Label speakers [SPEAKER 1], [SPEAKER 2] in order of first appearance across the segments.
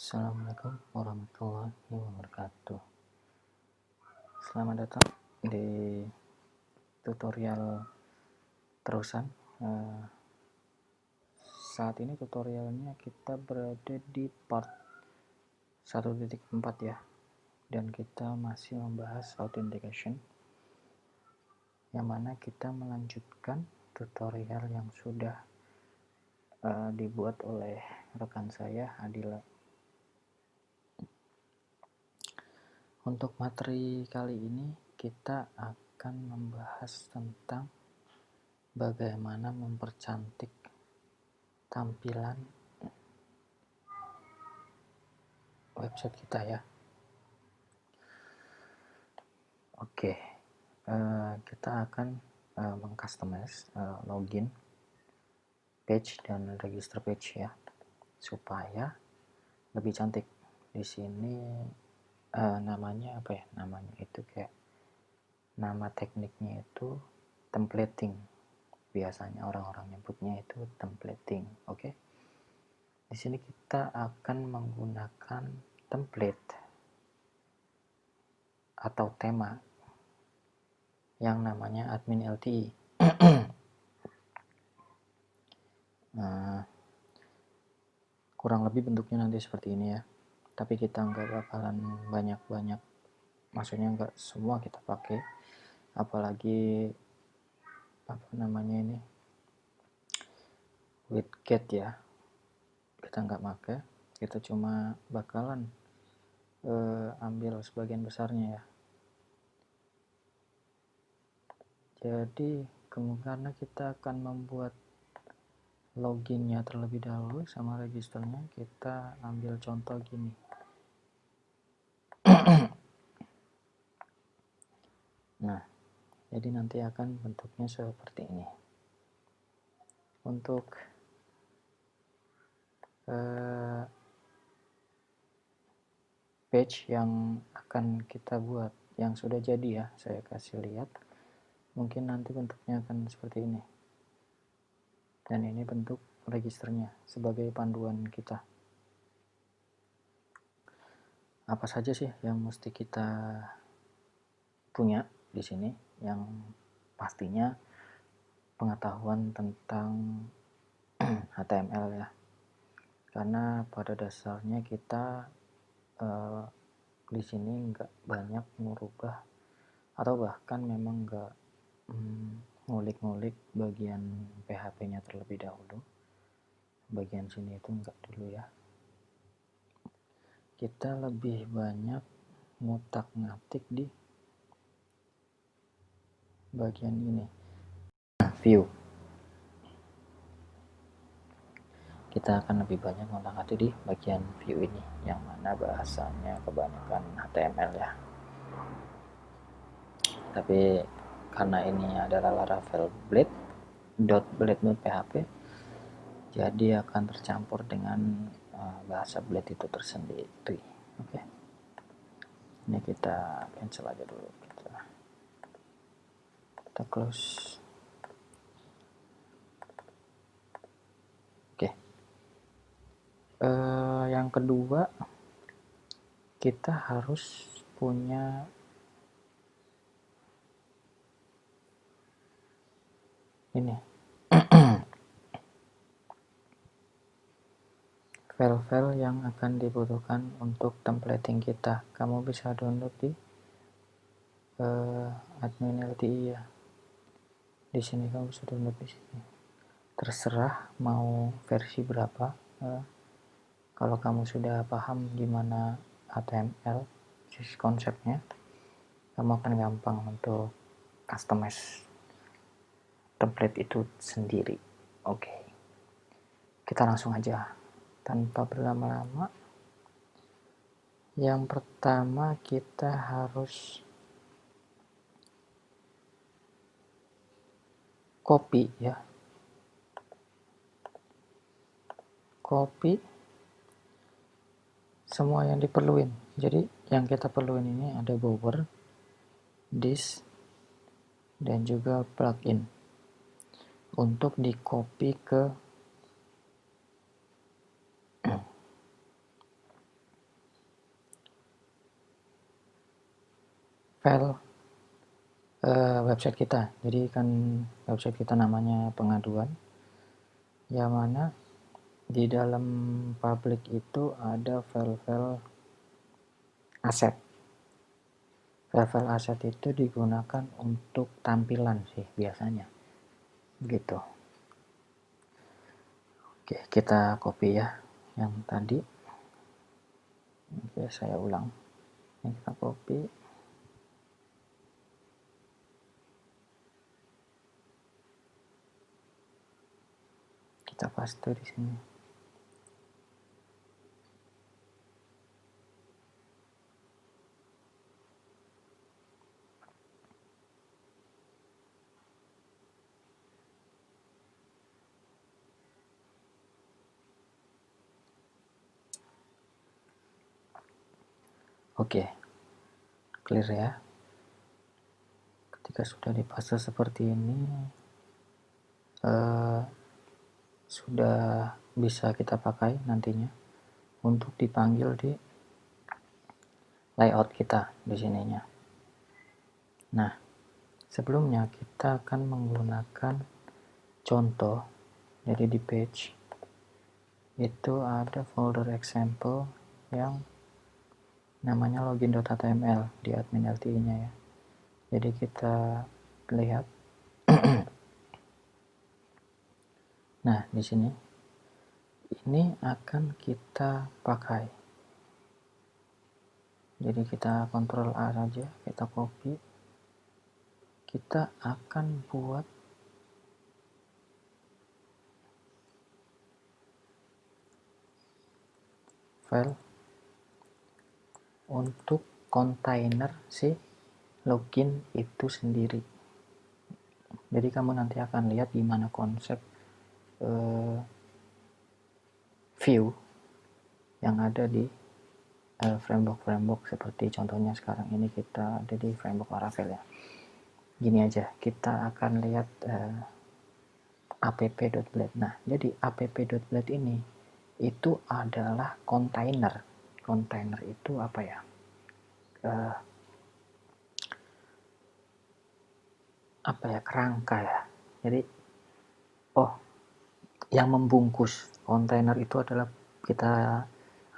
[SPEAKER 1] Assalamualaikum warahmatullahi wabarakatuh. Selamat datang di tutorial terusan. Saat ini tutorialnya kita berada di part 1.4 ya, dan kita masih membahas authentication, yang mana kita melanjutkan tutorial yang sudah dibuat oleh rekan saya Adila. Untuk materi kali ini kita akan membahas tentang bagaimana mempercantik tampilan website kita ya. Oke, kita akan mengcustomize login page dan register page ya, supaya lebih cantik. Di sini namanya apa ya? Namanya itu kayak nama tekniknya itu templating. Biasanya orang-orang nyebutnya itu templating. Oke. Di sini kita akan menggunakan template atau tema yang namanya admin LTE. Nah, kurang lebih bentuknya nanti seperti ini ya. Tapi kita nggak bakalan banyak-banyak, maksudnya nggak semua kita pakai, apalagi apa namanya ini, widget ya, kita nggak pakai, kita cuma bakalan ambil sebagian besarnya ya. Jadi karena kita akan membuat loginnya terlebih dahulu sama registernya, kita ambil contoh gini. Nah, jadi nanti akan bentuknya seperti ini. Untuk page yang akan kita buat, yang sudah jadi ya, saya kasih lihat. Mungkin nanti bentuknya akan seperti ini. Dan ini bentuk registernya sebagai panduan kita. Apa saja sih yang mesti kita punya di sini? Yang pastinya pengetahuan tentang HTML ya. Karena pada dasarnya kita di sini nggak banyak merubah, atau bahkan memang nggak ngulik-ngulik bagian PHP-nya terlebih dahulu. Bagian sini itu enggak dulu ya. Kita lebih banyak ngutak-ngatik di bagian ini, view. Kita akan lebih banyak ngutak-ngatik di bagian view ini, yang mana bahasanya kebanyakan HTML ya. Tapi karena ini adalah Laravel Blade.php, jadi akan tercampur dengan bahasa Blade itu tersendiri. Oke. Ini kita cancel aja dulu, kita close. Oke. Yang kedua, kita harus punya ini file-file yang akan dibutuhkan untuk templating kita. Kamu bisa download di admin LTE ya. Di sini kamu bisa download di sini. Terserah mau versi berapa. Kalau kamu sudah paham gimana HTML, konsepnya, kamu akan gampang untuk customize template itu sendiri. Oke. Kita langsung aja tanpa berlama-lama. Yang pertama kita harus copy ya. Copy semua yang diperluin. Jadi yang kita perluin ini ada bower, disk, dan juga plugin untuk di copy ke file website kita. Jadi kan website kita namanya pengaduan, yang mana di dalam public itu ada file-file aset. File-file aset itu digunakan untuk tampilan sih biasanya, gitu. Oke, kita copy ya yang tadi. Oke, saya ulang. Ini kita copy. Kita paste di sini. Oke, clear ya. Ketika sudah dipaste seperti ini, sudah bisa kita pakai nantinya untuk dipanggil di layout kita di sininya. Nah, sebelumnya kita akan menggunakan contoh. Jadi di page itu ada folder example yang namanya login.html di admin LTI-nya ya. Jadi kita lihat. Nah, di sini ini akan kita pakai. Jadi kita Ctrl A saja, kita copy. Kita akan buat file untuk kontainer si login itu sendiri. Jadi kamu nanti akan lihat gimana konsep view yang ada di framework seperti contohnya sekarang ini kita ada di framework Laravel ya. Gini aja, kita akan lihat app.blade. Nah, jadi app.blade ini itu adalah kontainer. Kontainer itu apa ya? Kerangka ya. Jadi yang membungkus. Kontainer itu adalah, kita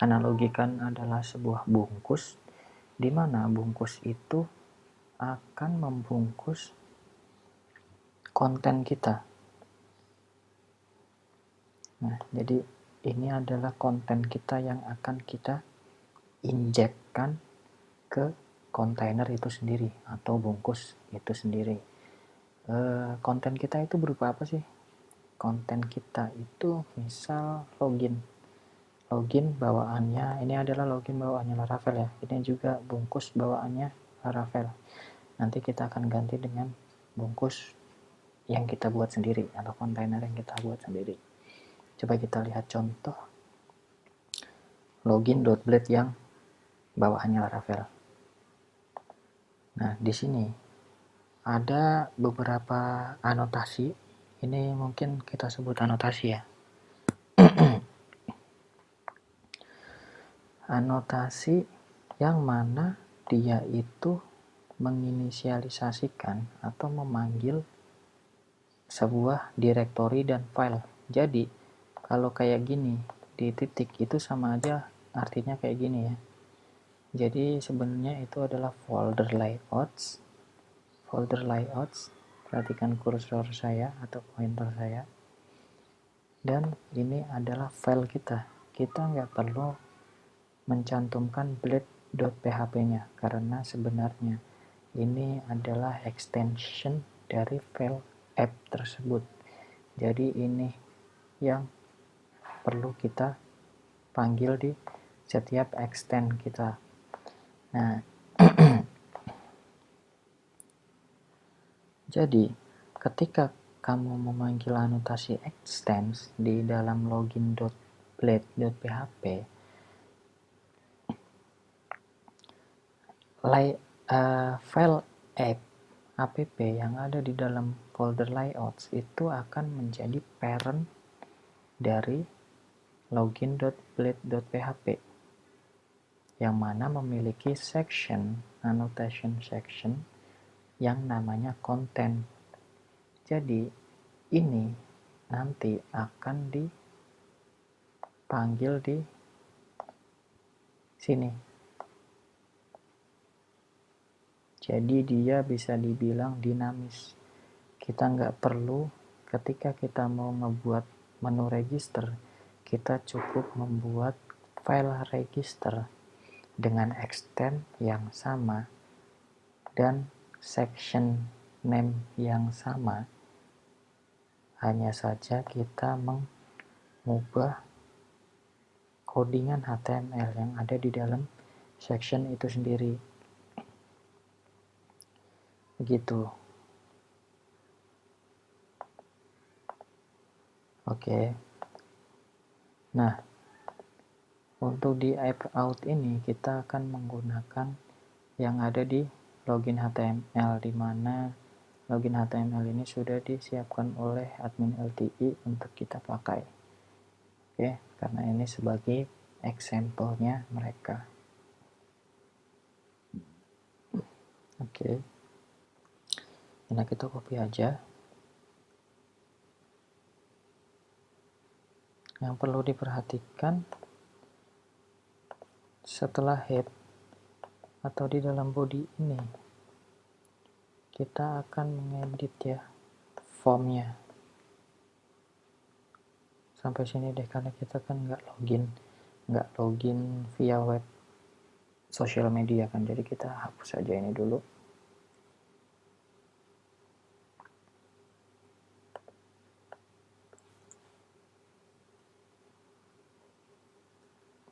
[SPEAKER 1] analogikan adalah sebuah bungkus, di mana bungkus itu akan membungkus konten kita. Nah, jadi ini adalah konten kita yang akan kita injekkan ke kontainer itu sendiri atau bungkus itu sendiri. Konten kita itu berupa apa sih? Konten kita itu misal login bawaannya, ini adalah login bawaannya Laravel ya. Ini juga bungkus bawaannya Laravel. Nanti kita akan ganti dengan bungkus yang kita buat sendiri atau kontainer yang kita buat sendiri. Coba kita lihat contoh login.blade yang bawaannya Laravel. Nah, di sini ada beberapa anotasi. Ini mungkin kita sebut anotasi ya. Anotasi yang mana dia itu menginisialisasikan atau memanggil sebuah direktori dan file. Jadi kalau kayak gini di titik itu sama aja artinya kayak gini ya. Jadi sebenarnya itu adalah folder layouts. Perhatikan kursor saya atau pointer saya. Dan ini adalah file kita. Kita nggak perlu mencantumkan blade.php-nya karena sebenarnya ini adalah extension dari file app tersebut. Jadi ini yang perlu kita panggil di setiap extend kita. Nah, jadi ketika kamu memanggil anotasi extends di dalam login.blade.php, file app yang ada di dalam folder layouts itu akan menjadi parent dari login.blade.php. yang mana memiliki section, annotation section yang namanya content. Jadi ini nanti akan dipanggil di sini. Jadi dia bisa dibilang dinamis. Kita nggak perlu ketika kita mau ngebuat menu register, kita cukup membuat file register dengan extend yang sama dan section name yang sama. Hanya saja kita mengubah codingan HTML yang ada di dalam section itu sendiri. Begitu. Oke. Nah, untuk di app out ini kita akan menggunakan yang ada di login HTML, di mana login HTML ini sudah disiapkan oleh admin LTI untuk kita pakai. Oke, karena ini sebagai example-nya mereka. Oke. Nah, kita copy aja. Yang perlu diperhatikan setelah head atau di dalam body ini kita akan mengedit ya formnya. Sampai sini deh, karena kita kan nggak login via web sosial media kan, jadi kita hapus aja ini dulu.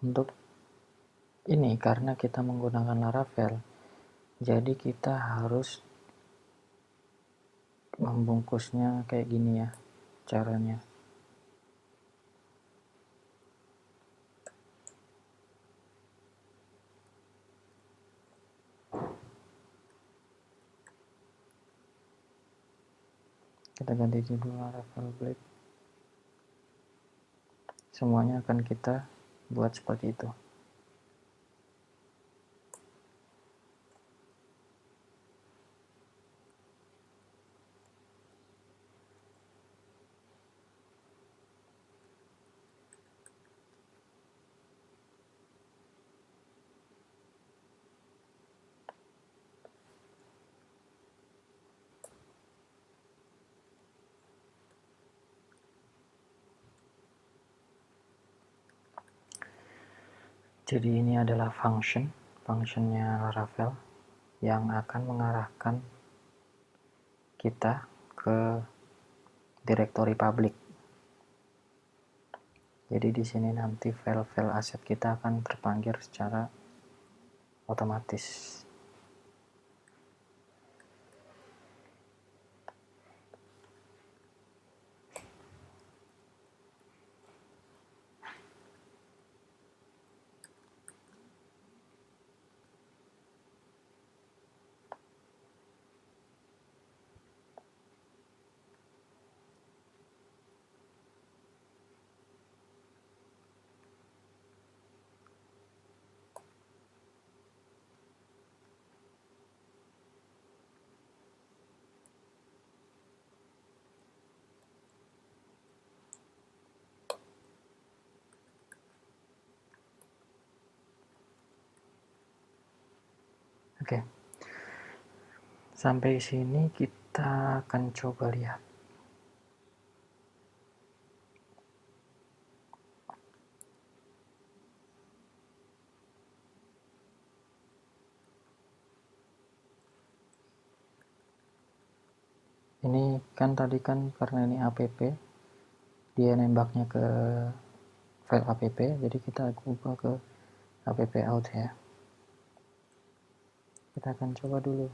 [SPEAKER 1] Untuk ini karena kita menggunakan Laravel, jadi kita harus membungkusnya kayak gini ya caranya. Kita ganti judul Laravel Blade. Semuanya akan kita buat seperti itu. Jadi ini adalah functionnya Laravel yang akan mengarahkan kita ke directory public. Jadi di sini nanti file-file aset kita akan terpanggil secara otomatis. Oke. Sampai sini kita akan coba lihat. Ini kan tadi kan karena ini app, dia nembaknya ke file app, jadi kita ubah ke app out ya. Kita akan coba dulu.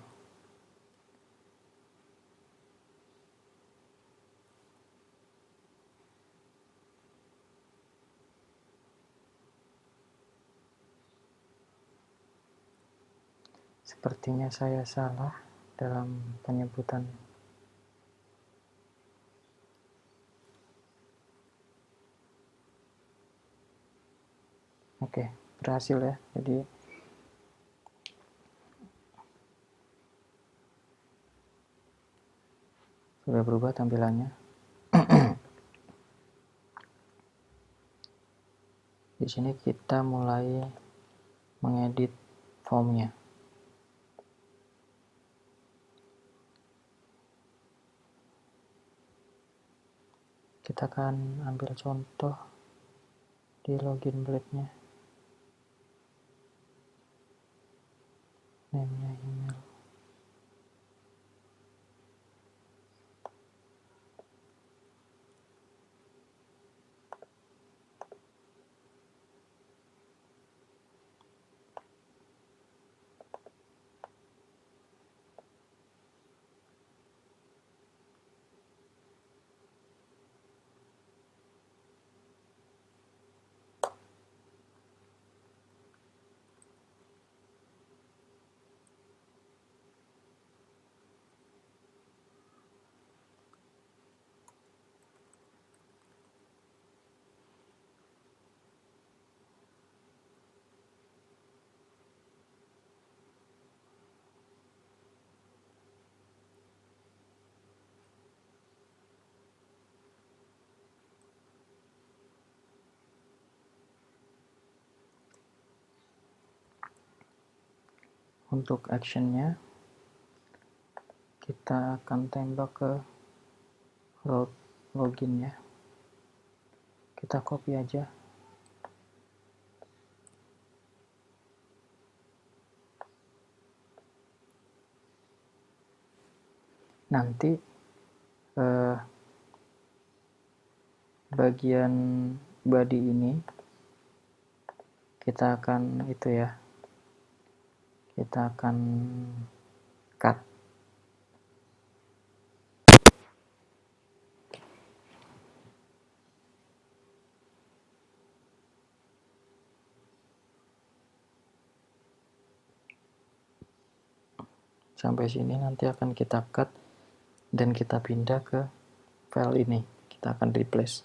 [SPEAKER 1] Sepertinya saya salah dalam penyebutan. Oke, berhasil ya. Jadi Sudah berubah tampilannya. Di sini kita mulai mengedit formnya. Kita akan ambil contoh di login blade-nya. Name-nya email. Untuk actionnya kita akan tembak ke route login ya. Kita copy aja. Nanti bagian body ini kita akan kita akan cut. Sampai sini nanti akan kita cut dan kita pindah ke file ini. Kita akan replace.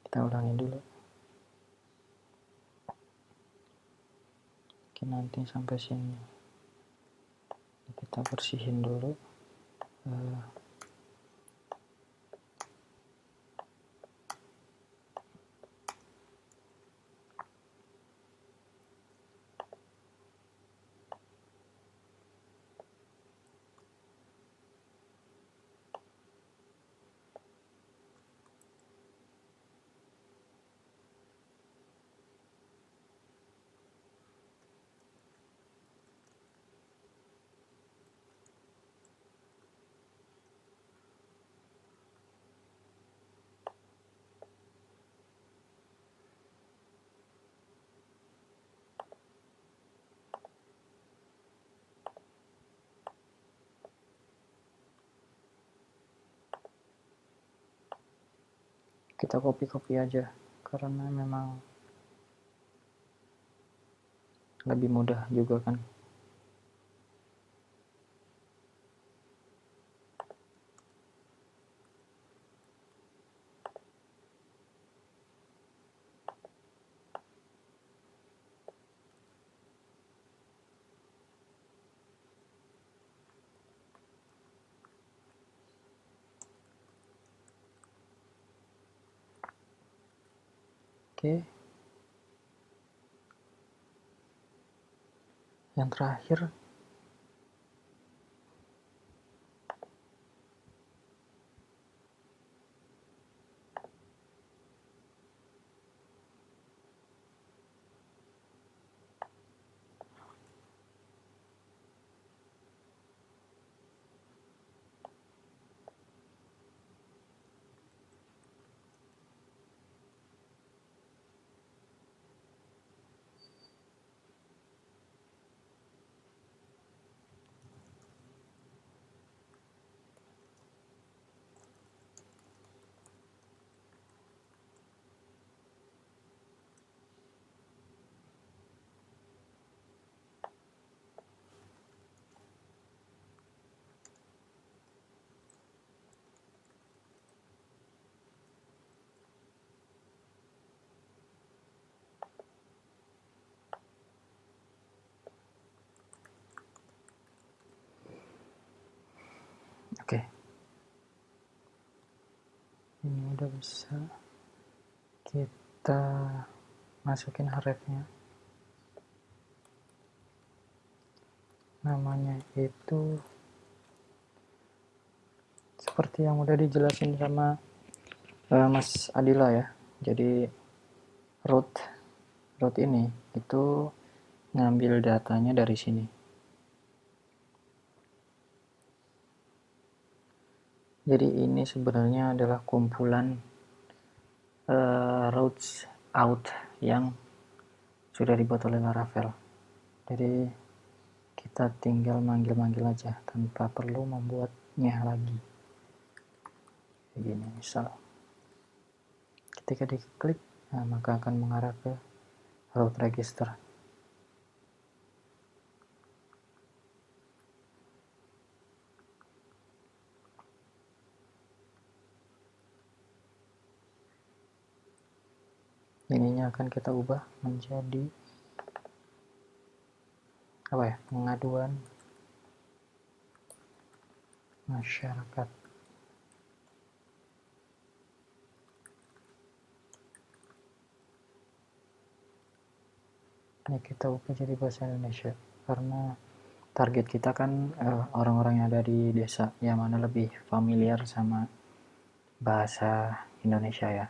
[SPEAKER 1] Kita ulangi dulu. Oke, nanti sampai sini. Kita bersihin dulu. Kita copy aja karena memang lebih mudah juga kan. Oke. Yang terakhir ini udah bisa kita masukin hrefnya, namanya itu seperti yang udah dijelasin sama Mas Adila ya. Jadi root ini itu ngambil datanya dari sini. Jadi ini sebenarnya adalah kumpulan routes out yang sudah dibuat oleh Laravel. Jadi kita tinggal manggil-manggil aja tanpa perlu membuatnya lagi. Begini misal, ketika diklik, nah, maka akan mengarah ke route register. Ininya akan kita ubah menjadi apa ya, pengaduan masyarakat. Ini kita ubah jadi bahasa Indonesia karena target kita kan orang-orang yang ada di desa yang mana lebih familiar sama bahasa Indonesia ya.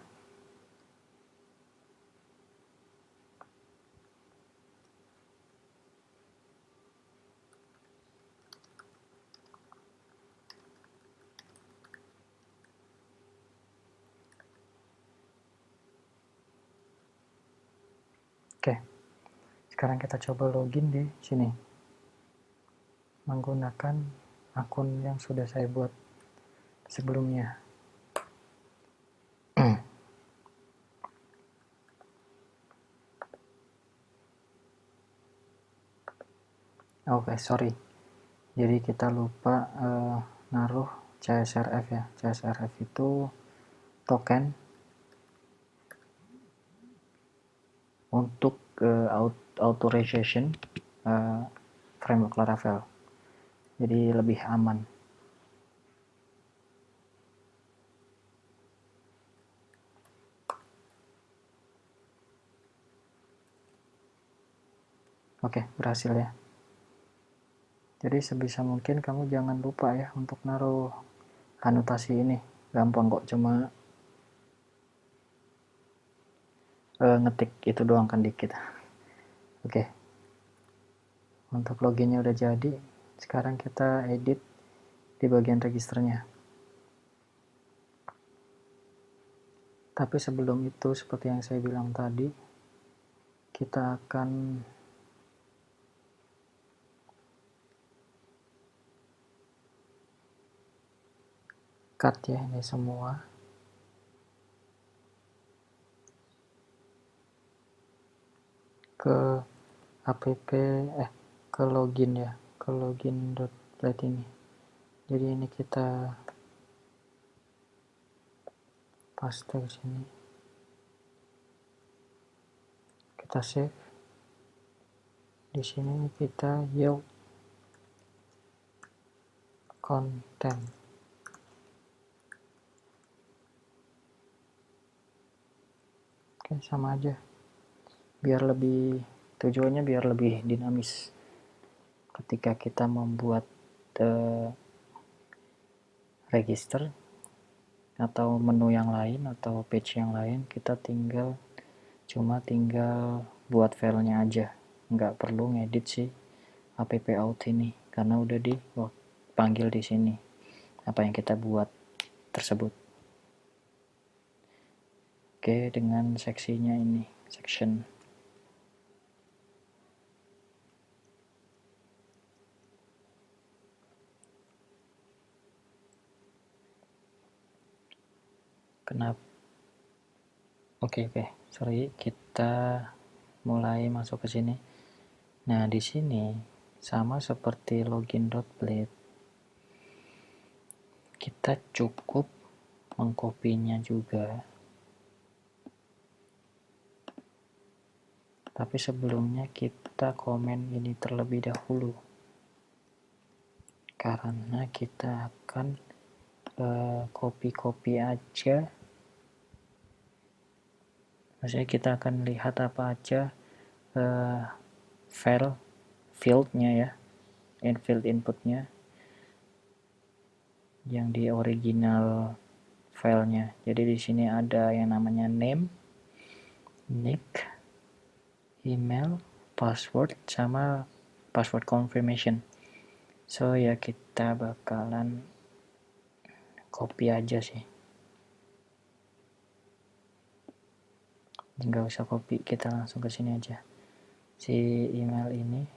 [SPEAKER 1] Oke, sekarang kita coba login di sini menggunakan akun yang sudah saya buat sebelumnya. Oke, sorry. Jadi kita lupa naruh CSRF ya. CSRF itu token untuk authorization framework Laravel. Jadi lebih aman. Oke, berhasil ya. Jadi sebisa mungkin kamu jangan lupa ya untuk naruh anotasi ini. Gampang kok, cuma ngetik itu doang kan dikit. Oke. Untuk loginnya udah jadi. Sekarang kita edit di bagian registernya. Tapi sebelum itu, seperti yang saya bilang tadi, kita akan cut ya ini semua. Ke app ke login ya, ke login.plate ini. Jadi ini kita paste ke sini. Kita save. Di sini kita yoke content. Oke, sama aja. Biar lebih, tujuannya biar lebih dinamis. Ketika kita membuat register atau menu yang lain atau page yang lain, kita tinggal buat filenya aja, nggak perlu ngedit si app out ini karena udah dipanggil di sini apa yang kita buat tersebut. Oke, dengan seksinya ini, section. Kenapa? Oke, sorry, kita mulai masuk ke sini. Nah, di sini sama seperti login.plate, kita cukup mengkopinya juga. Tapi sebelumnya kita komen ini terlebih dahulu. Karena kita akan copy aja Maksudnya kita akan lihat apa aja file fieldnya ya, field inputnya yang di original filenya. Jadi di sini ada yang namanya name, nick, email, password, sama password confirmation. So ya kita bakalan copy aja sih. Nggak usah copy, kita langsung ke sini aja. Si email ini,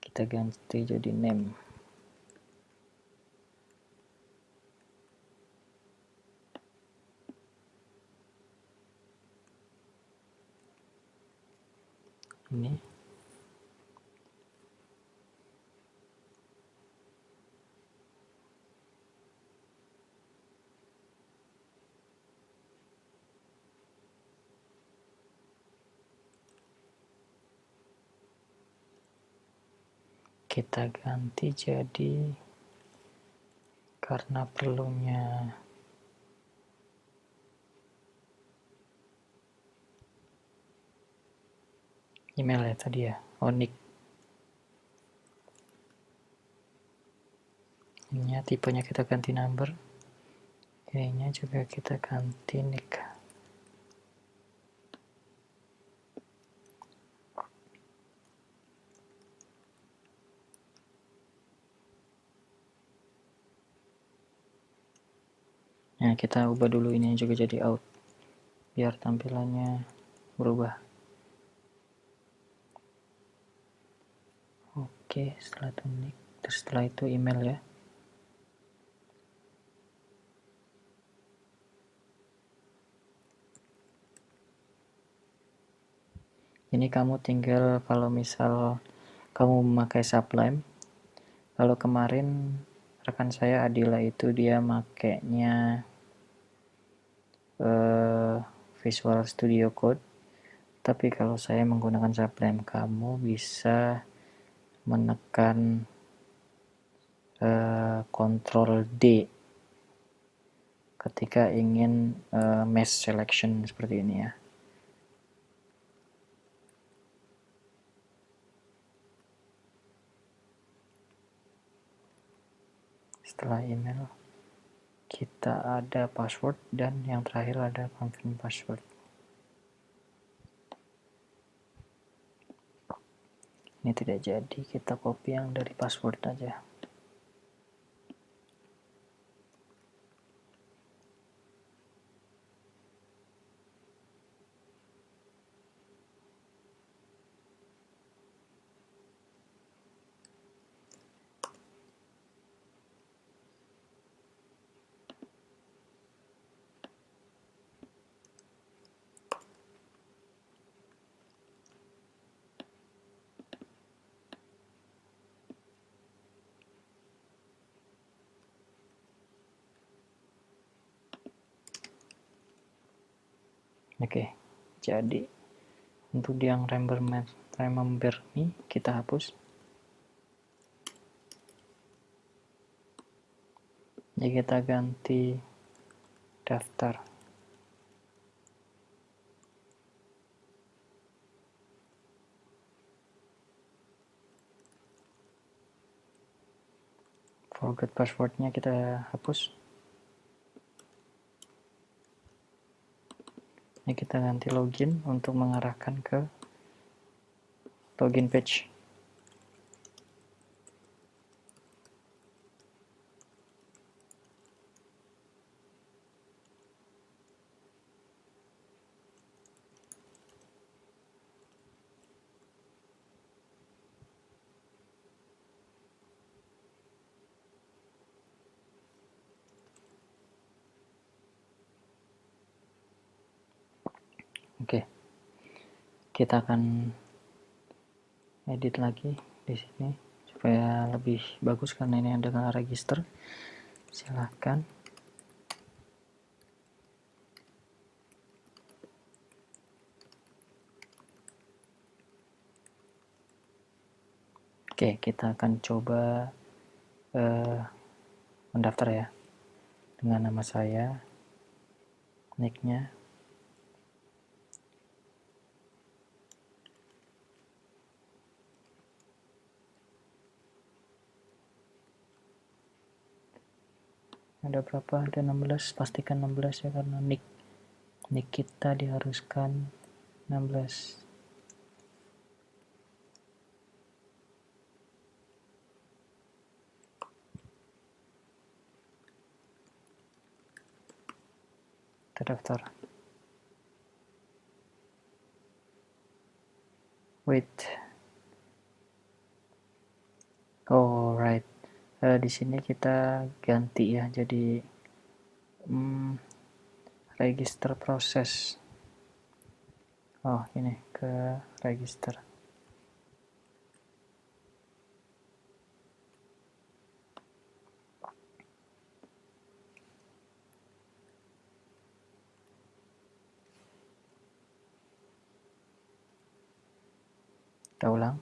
[SPEAKER 1] kita ganti jadi name. Ini kita ganti jadi, karena perlunya email ya tadi ya, nick. Ini tipenya kita ganti number, ininya juga kita ganti nick. Nah, kita ubah dulu ini juga jadi out biar tampilannya berubah. Oke, setelah itu nick, terus setelah itu email ya. Ini kamu tinggal, kalau misal kamu memakai Sublime, kalau kemarin rekan saya Adila itu dia makainya Visual Studio Code, tapi kalau saya menggunakan Sublime, kamu bisa menekan Ctrl D ketika ingin mesh selection seperti ini ya. Setelah email kita ada password, dan yang terakhir ada confirm password. Ini tidak jadi, kita copy yang dari password aja. Oke, jadi untuk yang remember me kita hapus. Jadi kita ganti daftar. Forgot passwordnya kita hapus. Ini kita ganti login untuk mengarahkan ke login page. Oke, kita akan edit lagi di sini supaya lebih bagus karena ini ada register. Silahkan. Oke, kita akan coba mendaftar ya, dengan nama saya, nicknya. Ada berapa? Ada 16, pastikan 16 ya, karena nick kita diharuskan 16. Terdaftar. Wait. Alright. Di sini kita ganti ya, jadi register proses. Oh, ini ke register. Kita ulang.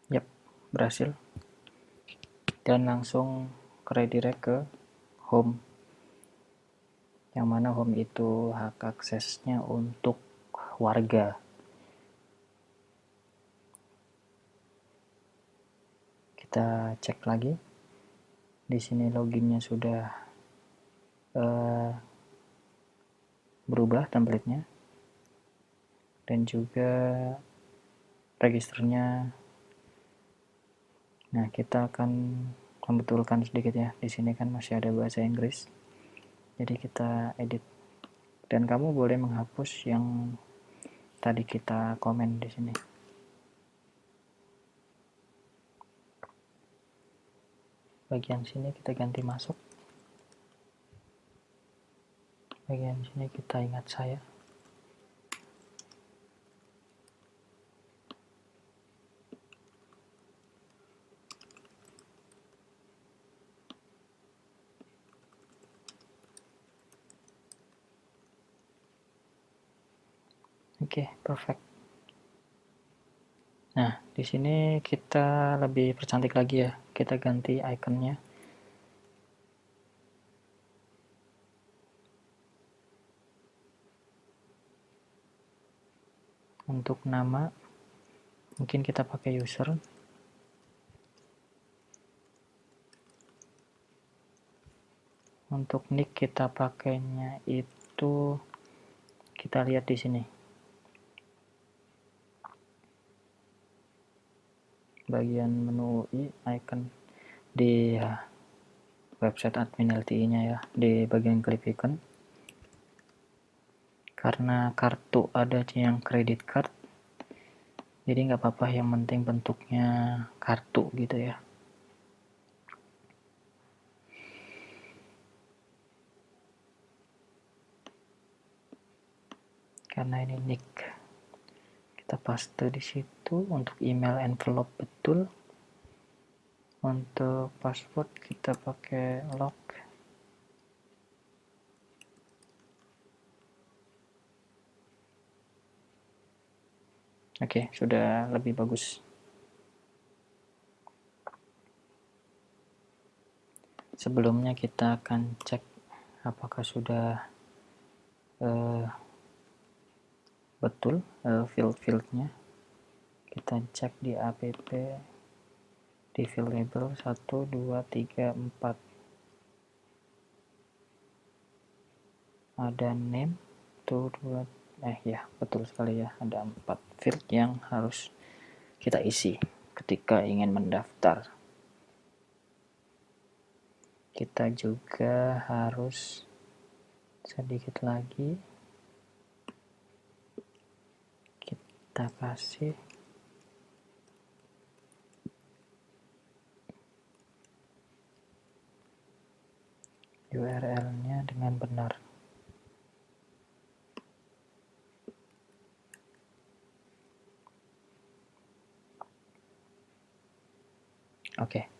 [SPEAKER 1] Yap, berhasil. Dan langsung redirect ke home, yang mana home itu hak aksesnya untuk warga. Kita cek lagi. Di sini loginnya sudah berubah template-nya, dan juga registernya. Nah, kita akan membetulkan sedikit ya. Di sini kan masih ada bahasa Inggris, jadi kita edit. Dan kamu boleh menghapus yang tadi kita komen di sini. Bagian sini kita ganti masuk. Bagian sini kita ingat saya. Oke, perfect. Nah, di sini kita lebih percantik lagi ya. Kita ganti ikonnya. Untuk nama, mungkin kita pakai user. Untuk nick kita pakainya itu, kita lihat di sini. Bagian menu UI, icon di website admin LTI-nya ya, di bagian klik icon. Karena kartu ada yang credit card, jadi nggak apa-apa, yang penting bentuknya kartu gitu ya. Karena ini nick, kita paste di situ. Untuk email envelope betul. Untuk password kita pakai lock. Oke, sudah lebih bagus. Sebelumnya kita akan cek apakah sudah betul field-fieldnya. Kita cek di app, di field label 1, 2, 3, 4. Ada name, 1, 2, ya betul sekali ya, ada 4 field yang harus kita isi ketika ingin mendaftar. Kita juga harus sedikit lagi kita kasih URL-nya dengan benar. Oke.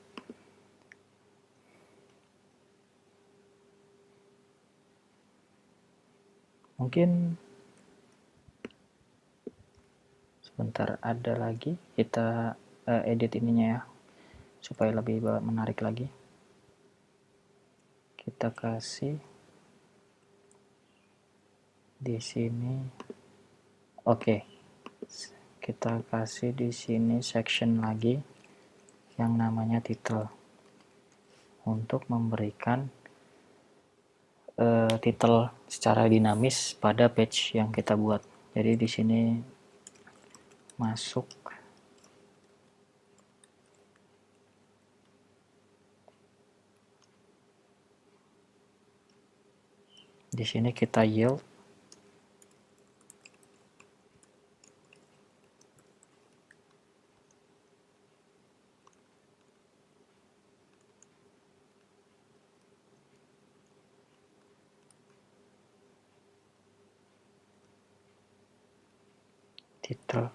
[SPEAKER 1] Mungkin sebentar, ada lagi kita edit ininya ya supaya lebih menarik lagi. Kita kasih di sini. Oke. Kita kasih di sini section lagi yang namanya title untuk memberikan title secara dinamis pada page yang kita buat. Jadi di sini masuk di sini kita yield title.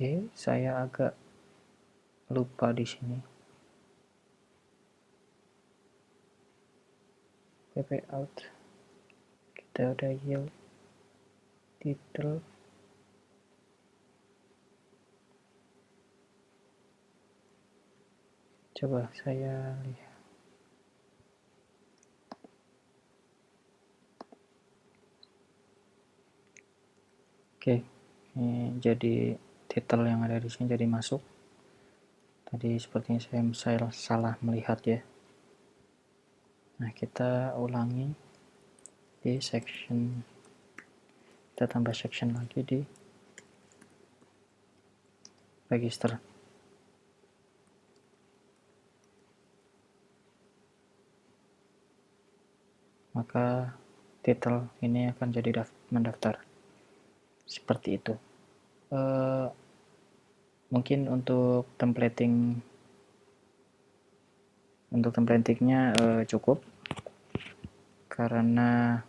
[SPEAKER 1] Oke, saya agak lupa di sini. PP out. Kita udah yield title. Coba saya lihat. Oke, ini jadi title yang ada di sini jadi masuk. Tadi sepertinya saya salah melihat ya. Nah, kita ulangi di section. Kita tambah section lagi di register. Maka title ini akan jadi mendaftar. Seperti itu. Mungkin untuk templatingnya cukup karena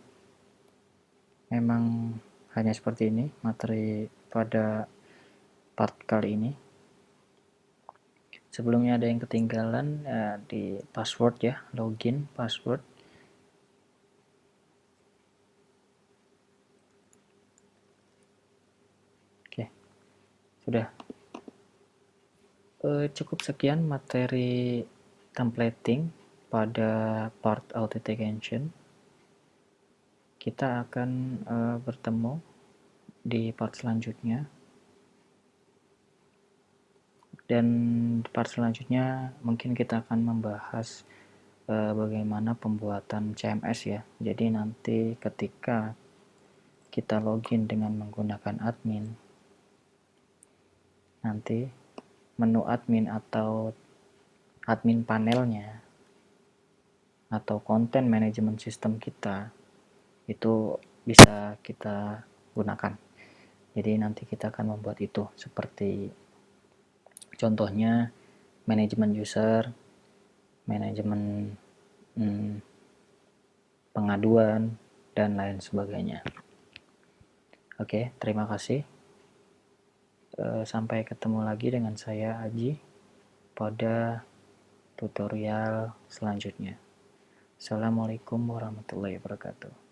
[SPEAKER 1] memang hanya seperti ini materi pada part kali ini. Sebelumnya ada yang ketinggalan di password ya, login password. Oke, sudah. Cukup sekian materi templating pada part authentication. Kita akan bertemu di part selanjutnya. Dan di part selanjutnya mungkin kita akan membahas bagaimana pembuatan CMS ya. Jadi nanti ketika kita login dengan menggunakan admin, nanti menu admin atau admin panelnya atau konten manajemen sistem kita itu bisa kita gunakan. Jadi nanti kita akan membuat itu seperti contohnya manajemen user, manajemen pengaduan, dan lain sebagainya. Oke, terima kasih. Sampai ketemu lagi dengan saya Aji pada tutorial selanjutnya. Assalamualaikum warahmatullahi wabarakatuh.